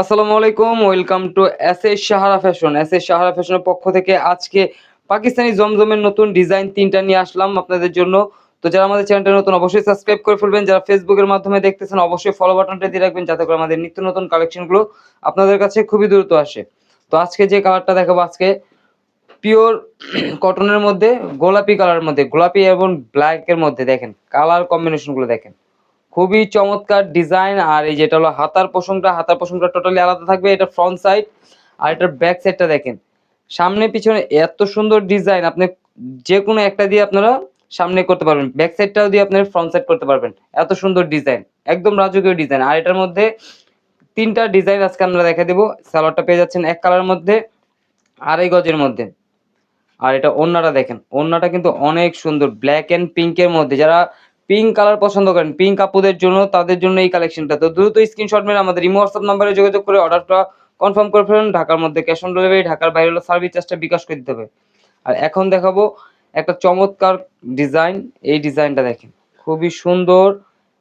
আসসালামু আলাইকুম, welcome to S S Sahara fashion. S S Sahara ফ্যাশনের পক্ষ থেকে আজকে পাকিস্তানি জমজমের নতুন ডিজাইন ৩টা নিয়ে আসলাম আপনাদের জন্য। তো যারা আমাদের চ্যানেলটা নতুন অবশ্যই সাবস্ক্রাইব করে ফেলবেন। যারা ফেসবুকের মাধ্যমে দেখতেছেন অবশ্যই ফলো বাটনটা দিয়ে রাখবেন যাতে করে আমাদের নিত্য নতুন কালেকশনগুলো আপনাদের কাছে খুবই দ্রুত আসে। তো আজকে যে কালারটা দেখাবো, আজকে পিওর কটনের মধ্যে গোলাপি কালারের মধ্যে, গোলাপি এবং ব্ল্যাকের মধ্যে দেখেন কালার কম্বিনেশনগুলো দেখেন। খুবই চমৎকার ডিজাইন। আর এই যেটা হলো হাতার পশমটা টোটালি আলাদা থাকবে। এটা ফ্রন্ট সাইড আর এটার ব্যাক সাইডটা দেখেন। সামনে পিছনে এত সুন্দর ডিজাইন, আপনি যেকোনো একটা দিয়ে আপনারা সামনে করতে পারবেন, ব্যাক সাইডটাও দিয়ে আপনারা ফ্রন্ট সাইড করতে পারবেন। এত সুন্দর ডিজাইন, একদম রাজকীয় ডিজাইন। আর এটার মধ্যে ৩টা ডিজাইন আজকে আমরা দেখা দেবো। সালোয়ারটা পেয়ে যাচ্ছেন এক কালারের মধ্যে, ২.৫ গজের মধ্যে। আর এটা ওড়নাটা দেখেন, ওড়নাটা কিন্তু অনেক সুন্দর, ব্ল্যাক এন্ড পিঙ্কের মধ্যে। যারা পিঙ্ক কালার পছন্দ করেন, পিঙ্ক আপুদের জন্য, তাদের জন্য এই কালেকশনটা। তো দ্রুত স্ক্রিনশট মেরে আমাদের ইমো হোয়াটসঅ্যাপ নাম্বারে যোগাযোগ করে অর্ডারটা কনফার্ম করে ফেলুন। ঢাকার মধ্যে ক্যাশ অন ডেলিভারি, ঢাকার বাইরে হলো সার্ভিস চার্জটা বিকাশ করে দিতে হবে। আর এখন দেখাবো একটা চমৎকার ডিজাইন। এই ডিজাইনটা দেখেন, খুবই সুন্দর।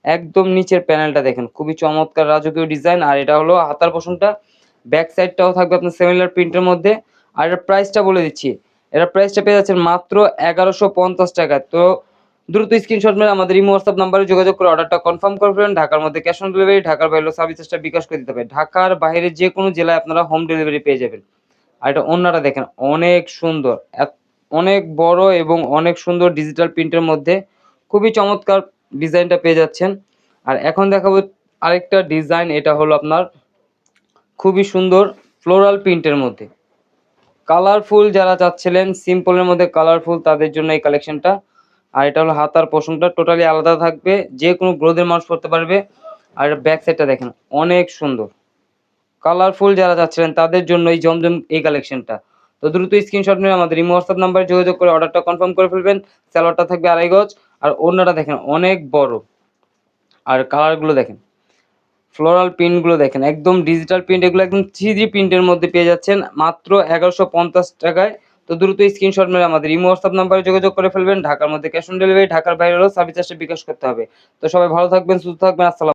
একদম নিচের প্যানেলটা দেখেন, খুবই চমৎকার রাজকীয় ডিজাইন। আর এটা হলো হাতার পশমটা, ব্যাক সাইডটাও থাকবে আপনার সিমিলার প্রিন্টের মধ্যে। আর এটার প্রাইসটা বলে দিচ্ছি, এটার প্রাইসটা পেয়ে যাচ্ছেন মাত্র ১১৫০ টাকা। তো দ্রুত স্ক্রিনশট মেরে আমাদের ইমো হোয়াটসঅ্যাপ নাম্বারে যোগাযোগ করে অর্ডারটা কনফার্ম করে ফেলুন। ঢাকার মধ্যে ক্যাশ অন ডেলিভারি, ঢাকার বাইরে সার্ভিস চার্জটা বিকাশ করে দিতে হবে। ঢাকার বাইরে যে কোনো জেলায় আপনারা হোম ডেলিভারি পেয়ে যাবেন। আর এটা ওড়নাটা দেখেন, অনেক সুন্দর, অনেক বড় এবং অনেক সুন্দর ডিজিটাল প্রিন্টের মধ্যে খুবই চমৎকার ডিজাইনটা পেয়ে যাচ্ছেন। আর এখন দেখাবো আরেকটা ডিজাইন। এটা হলো আপনার খুবই সুন্দর ফ্লোরাল প্রিন্টের মধ্যে, কালারফুল যারা চাচ্ছিলেন সিম্পলের মধ্যে কালারফুল, তাদের জন্য এই কালেকশনটা। আর এটা হলো হাতার পশমটা টোটালি আলাদা থাকবে, যে কোনো গ্রোথের মানুষ পড়তে পারবে। আর ব্যাক সাইডটা দেখেন, অনেক সুন্দর। কালারফুল যারা চাচ্ছিলেন তাদের জন্য এই জমজম এই কালেকশনটা। তো দ্রুত স্ক্রিনশট নিয়ে আমাদের ইমো হোয়াটসঅ্যাপ নাম্বারে যোগাযোগ করে অর্ডারটা কনফার্ম করে ফেলবেন। সালোয়ারটা থাকবে ২.৫ গজ। আর ওড়নাটা দেখেন অনেক বড়। আর কালারগুলো দেখেন, ফ্লোরাল প্রিন্টগুলো দেখেন, একদম ডিজিটাল প্রিন্ট। এগুলো একদম 3D প্রিন্টের মধ্যে পেয়ে যাচ্ছেন মাত্র ১১৫০ টাকায়। তো দ্রুত স্ক্রিনশট মেরে আমাদের ইমো হোয়াটসঅ্যাপ নাম্বারে যোগাযোগ করে ফেলবেন। ঢাকার মধ্যে ক্যাশ অন ডেলিভারি, ঢাকার বাইরে হলেও সার্ভিস চার্জটা বিকাশ করতে হবে। তো সবাই ভালো থাকবেন, সুস্থ থাকবেন। আসসালাম।